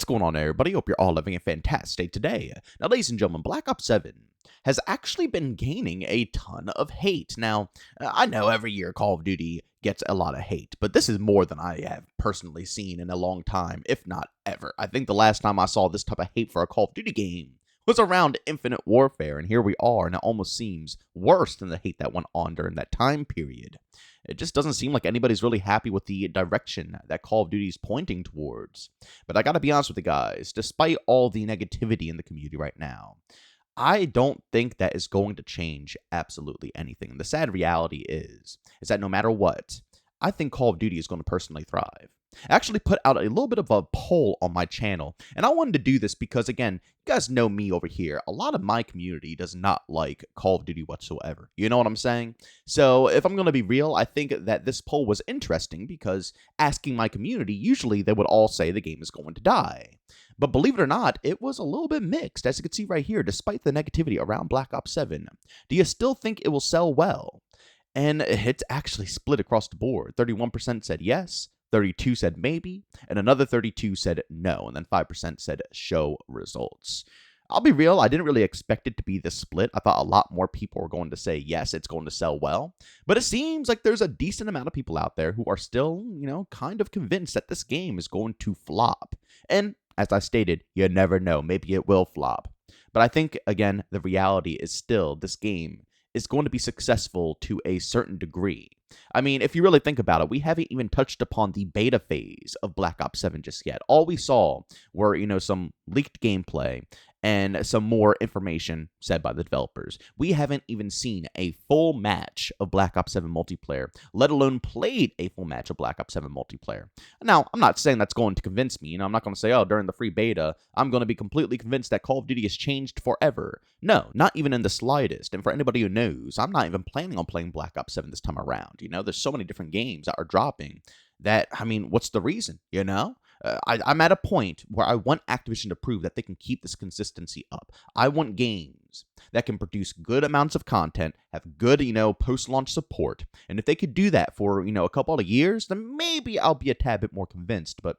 What's going on, everybody? Hope you're all having a fantastic day today. Now, ladies and gentlemen, Black Ops 7 has actually been gaining a ton of hate. Now, I know every year Call of Duty gets a lot of hate, but this is more than I have personally seen in a long time, if not ever. I think the last time I saw this type of hate for a Call of Duty game was around Infinite Warfare, and here we are, and it almost seems worse than the hate that went on during that time period. It just doesn't seem like anybody's really happy with the direction that Call of Duty is pointing towards. But I gotta be honest with you guys, despite all the negativity in the community right now, I don't think that is going to change absolutely anything. The sad reality is that no matter what, I think Call of Duty is going to personally thrive. I actually put out a little bit of a poll on my channel, and I wanted to do this because, again, you guys know me over here. A lot of my community does not like Call of Duty whatsoever. You know what I'm saying? So if I'm going to be real, I think that this poll was interesting because asking my community, usually they would all say the game is going to die. But believe it or not, it was a little bit mixed, as you can see right here, despite the negativity around Black Ops 7. Do you still think it will sell well? And it's actually split across the board. 31% said yes, 32% said maybe, and another 32% said no, and then 5% said show results. I'll be real, I didn't really expect it to be this split. I thought a lot more people were going to say yes, it's going to sell well. But it seems like there's a decent amount of people out there who are still, kind of convinced that this game is going to flop. And as I stated, you never know, maybe it will flop. But I think, again, the reality is still this game is going to be successful to a certain degree. I mean, if you really think about it, we haven't even touched upon the beta phase of Black Ops 7 just yet. All we saw were, some leaked gameplay and some more information said by the developers. We haven't even seen a full match of Black Ops 7 multiplayer, let alone played a full match of Black Ops 7 multiplayer. Now, I'm not saying that's going to convince me. I'm not going to say, during the free beta, I'm going to be completely convinced that Call of Duty has changed forever. No, not even in the slightest. And for anybody who knows, I'm not even planning on playing Black Ops 7 this time around. There's so many different games that are dropping that, what's the reason, I'm at a point where I want Activision to prove that they can keep this consistency up. I want games that can produce good amounts of content, have good, post-launch support. And if they could do that for, a couple of years, then maybe I'll be a tad bit more convinced. But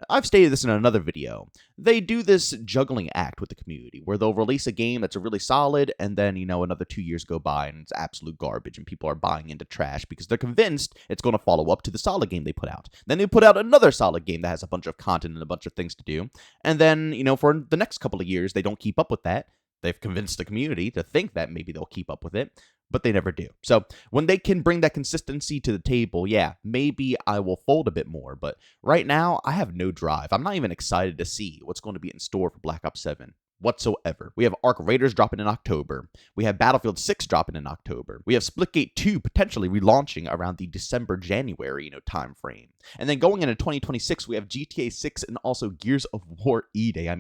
I've stated this in another video. They do this juggling act with the community where they'll release a game that's really solid and then, another 2 years go by and it's absolute garbage and people are buying into trash because they're convinced it's going to follow up to the solid game they put out. Then they put out another solid game that has a bunch of content and a bunch of things to do. And then, for the next couple of years, they don't keep up with that. They've convinced the community to think that maybe they'll keep up with it, but they never do. So when they can bring that consistency to the table, yeah, maybe I will fold a bit more. But right now, I have no drive. I'm not even excited to see what's going to be in store for Black Ops 7 whatsoever. We have Arc Raiders dropping in October. We have Battlefield 6 dropping in October. We have Splitgate 2 potentially relaunching around the December-January, time frame. And then going into 2026, we have GTA 6 and also Gears of War E-Day.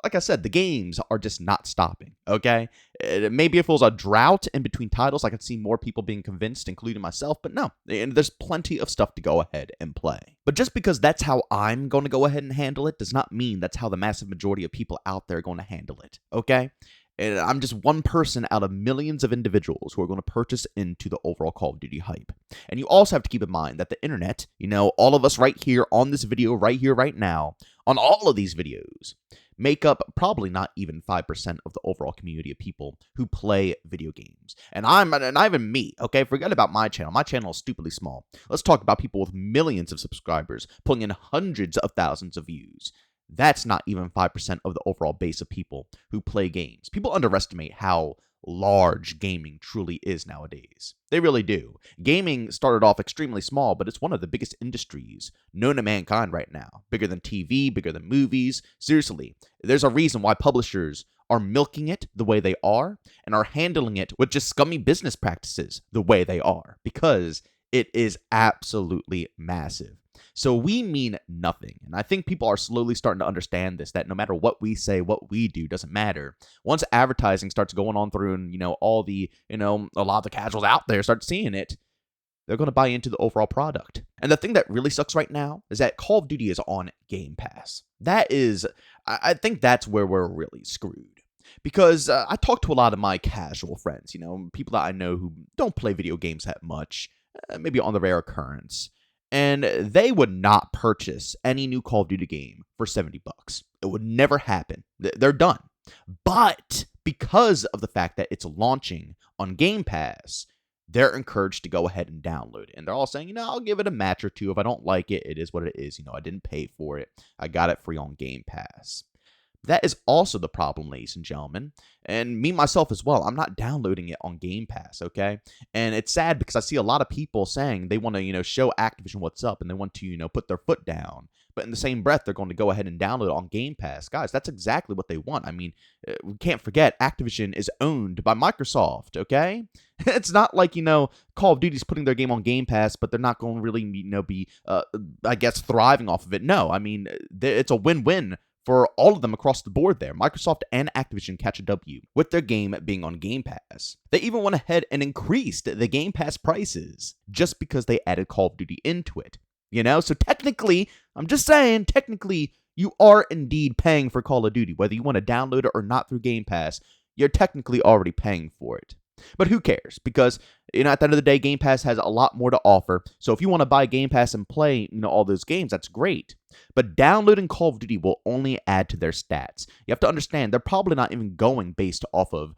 Like I said, the games are just not stopping, okay? Maybe if it was a drought in between titles, I could see more people being convinced, including myself, but no, there's plenty of stuff to go ahead and play. But just because that's how I'm going to go ahead and handle it does not mean that's how the massive majority of people out there are going to handle it, okay? And I'm just one person out of millions of individuals who are going to purchase into the overall Call of Duty hype. And you also have to keep in mind that the internet, all of us right here on this video, right here, right now, on all of these videos, make up probably not even 5% of the overall community of people who play video games. And not even me, okay? Forget about my channel. My channel is stupidly small. Let's talk about people with millions of subscribers, pulling in hundreds of thousands of views. That's not even 5% of the overall base of people who play games. People underestimate how large gaming truly is nowadays. They really do. Gaming started off extremely small, but it's one of the biggest industries known to mankind right now. Bigger than TV, bigger than movies. Seriously, there's a reason why publishers are milking it the way they are and are handling it with just scummy business practices the way they are, because it is absolutely massive. So we mean nothing. And I think people are slowly starting to understand this, that no matter what we say, what we do doesn't matter. Once advertising starts going on through and, all the, a lot of the casuals out there start seeing it, they're going to buy into the overall product. And the thing that really sucks right now is that Call of Duty is on Game Pass. I think that's where we're really screwed. Because I talk to a lot of my casual friends, people that I know who don't play video games that much, maybe on the rare occurrence. and they would not purchase any new Call of Duty game for $70. It would never happen. They're done. But because of the fact that it's launching on Game Pass, they're encouraged to go ahead and download it. And they're all saying, I'll give it a match or two. If I don't like it, it is what it is. I didn't pay for it. I got it free on Game Pass. That is also the problem, ladies and gentlemen, and me, myself as well. I'm not downloading it on Game Pass, okay? And it's sad because I see a lot of people saying they want to, show Activision what's up and they want to, put their foot down. But in the same breath, they're going to go ahead and download it on Game Pass. Guys, that's exactly what they want. I mean, we can't forget Activision is owned by Microsoft, okay? It's not like, Call of Duty's putting their game on Game Pass, but they're not going to really, be, I guess, thriving off of it. No, I mean, it's a win-win for all of them across the board there. Microsoft and Activision catch a W with their game being on Game Pass. They even went ahead and increased the Game Pass prices just because they added Call of Duty into it. So technically, I'm just saying, technically, you are indeed paying for Call of Duty. Whether you want to download it or not through Game Pass, you're technically already paying for it. But who cares? Because, at the end of the day, Game Pass has a lot more to offer. So if you want to buy Game Pass and play, all those games, that's great. But downloading Call of Duty will only add to their stats. You have to understand, they're probably not even going based off of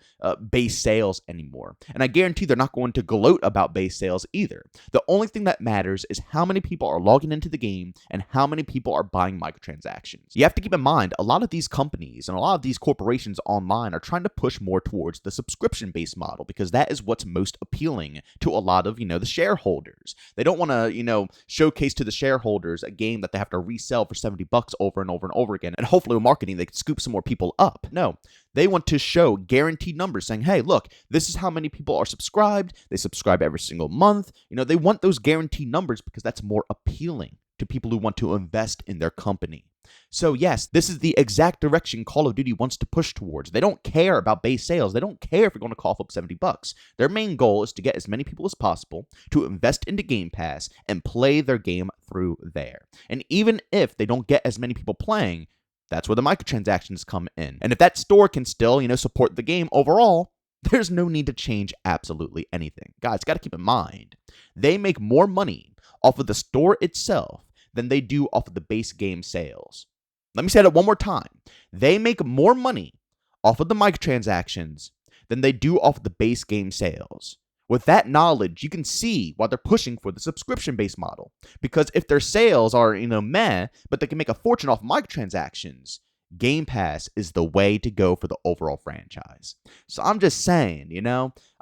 base sales anymore. And I guarantee they're not going to gloat about base sales either. The only thing that matters is how many people are logging into the game and how many people are buying microtransactions. You have to keep in mind, a lot of these companies and a lot of these corporations online are trying to push more towards the subscription-based model because that is what's most appealing to a lot of, the shareholders. They don't want to, showcase to the shareholders a game that they have to resell for $70 over and over and over again. And hopefully with marketing, they can scoop some more people up. No, they want to show guaranteed numbers saying, hey, look, this is how many people are subscribed. They subscribe every single month. They want those guaranteed numbers because that's more appealing to people who want to invest in their company. So yes, this is the exact direction Call of Duty wants to push towards. They don't care about base sales. They don't care if you're going to cough up $70. Their main goal is to get as many people as possible to invest into Game Pass and play their game through there. And even if they don't get as many people playing, that's where the microtransactions come in. And if that store can still, support the game overall, there's no need to change absolutely anything. Guys, got to keep in mind, they make more money off of the store itself than they do off of the base game sales. Let me say that one more time. They make more money off of the microtransactions than they do off of the base game sales. With that knowledge, you can see why they're pushing for the subscription-based model. Because if their sales are, meh, but they can make a fortune off microtransactions, Game Pass is the way to go for the overall franchise. So I'm just saying,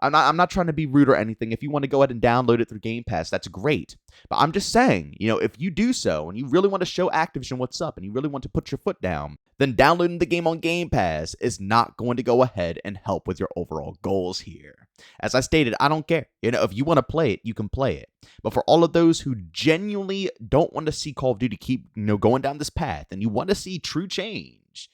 I'm not trying to be rude or anything. If you want to go ahead and download it through Game Pass, that's great. But I'm just saying, if you do so and you really want to show Activision what's up and you really want to put your foot down, then downloading the game on Game Pass is not going to go ahead and help with your overall goals here. As I stated, I don't care. If you want to play it, you can play it. But for all of those who genuinely don't want to see Call of Duty keep, going down this path and you want to see true change,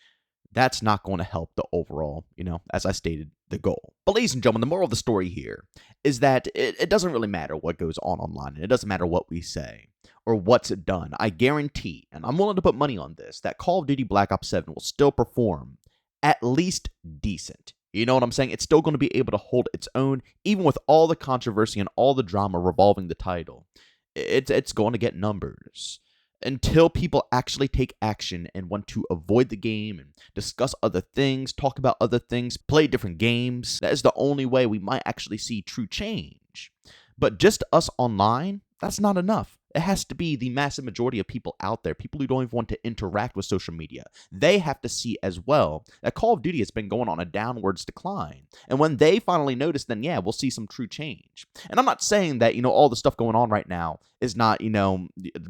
that's not going to help the overall, as I stated, the goal. But ladies and gentlemen, the moral of the story here is that it doesn't really matter what goes on online, and it doesn't matter what we say or what's done. I guarantee, and I'm willing to put money on this, that Call of Duty Black Ops 7 will still perform at least decent. You know what I'm saying? It's still going to be able to hold its own, even with all the controversy and all the drama revolving the title. It's going to get numbers. Until people actually take action and want to avoid the game and discuss other things, talk about other things, play different games, that is the only way we might actually see true change. But just us online, that's not enough. It has to be the massive majority of people out there, people who don't even want to interact with social media. They have to see as well that Call of Duty has been going on a downwards decline. And when they finally notice, then yeah, we'll see some true change. And I'm not saying that, all the stuff going on right now is not,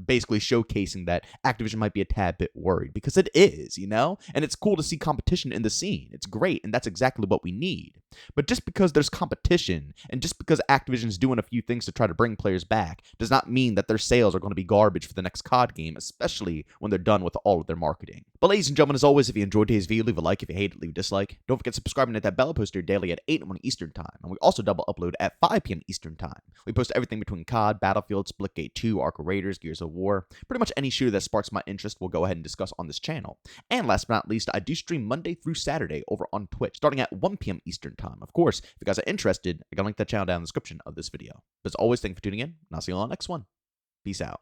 basically showcasing that Activision might be a tad bit worried, because it is, and it's cool to see competition in the scene. It's great, and that's exactly what we need. But just because there's competition and just because Activision's doing a few things to try to bring players back does not mean that their sales are going to be garbage for the next COD game, especially when they're done with all of their marketing. But ladies and gentlemen, as always, if you enjoyed today's video, leave a like. If you hate it, leave a dislike. Don't forget to subscribe and hit that bell. Post here daily at 8 in the morning Eastern Time. And we also double upload at 5 p.m. Eastern Time. We post everything between COD, Battlefield, Splitgate 2, Arc of Raiders, Gears of War. Pretty much any shooter that sparks my interest we'll go ahead and discuss on this channel. And last but not least, I do stream Monday through Saturday over on Twitch, starting at 1 p.m. Eastern Time. Of course, if you guys are interested, I got a link to that channel down in the description of this video. But as always, thank you for tuning in, and I'll see you on the next one. Peace out.